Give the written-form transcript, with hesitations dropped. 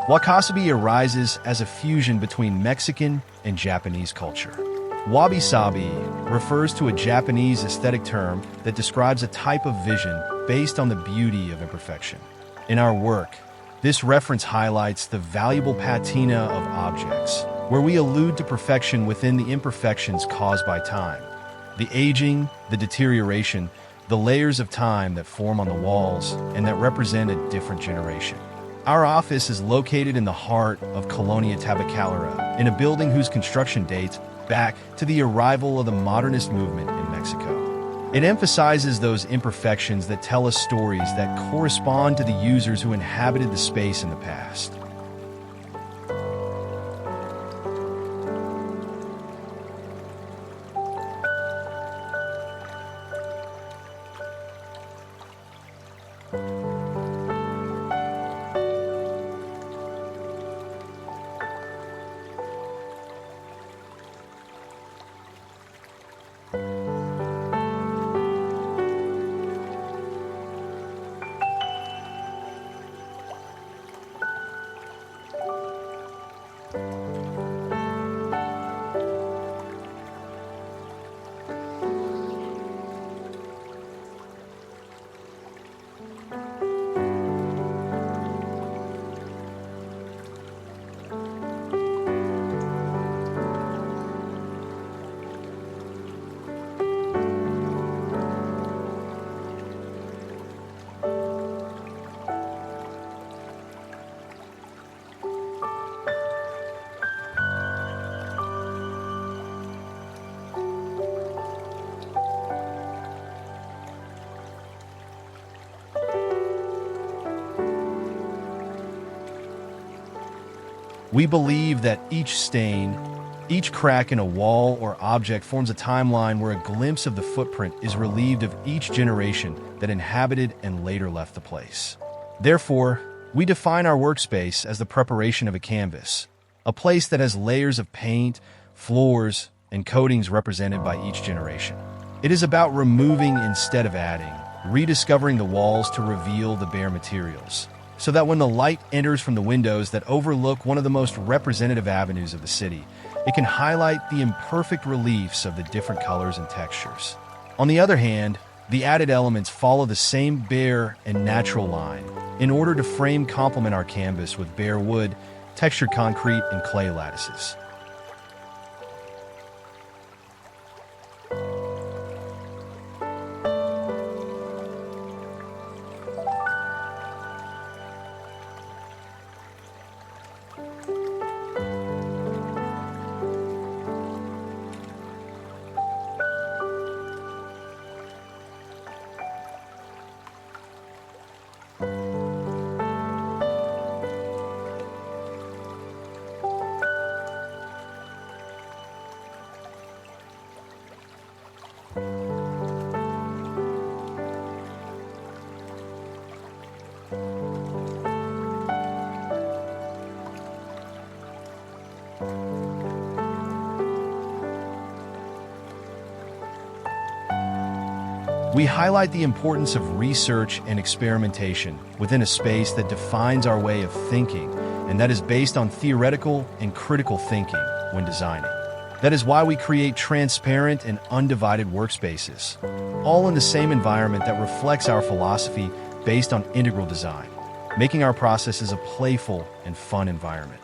Wakasabi arises as a fusion between Mexican and Japanese culture. Wabi-Sabi refers to a Japanese aesthetic term that describes a type of vision based on the beauty of imperfection. In our work, this reference highlights the valuable patina of objects, where we allude to perfection within the imperfections caused by time. The aging, the deterioration, the layers of time that form on the walls and that represent a different generation. Our office is located in the heart of Colonia Tabacalera, in a building whose construction dates back to the arrival of the modernist movement in Mexico. It emphasizes those imperfections that tell us stories that correspond to the users who inhabited the space in the past. We believe that each stain, each crack in a wall or object forms a timeline where a glimpse of the footprint is relieved of each generation that inhabited and later left the place. Therefore, we define our workspace as the preparation of a canvas, a place that has layers of paint, floors, and coatings represented by each generation. It is about removing instead of adding, rediscovering the walls to reveal the bare materials, so that when the light enters from the windows that overlook one of the most representative avenues of the city, it can highlight the imperfect reliefs of the different colors and textures. On the other hand, the added elements follow the same bare and natural line in order to frame complement our canvas with bare wood, textured concrete, and clay lattices. We highlight the importance of research and experimentation within a space that defines our way of thinking and that is based on theoretical and critical thinking when designing. That is why we create transparent and undivided workspaces, all in the same environment that reflects our philosophy based on integral design, making our processes a playful and fun environment.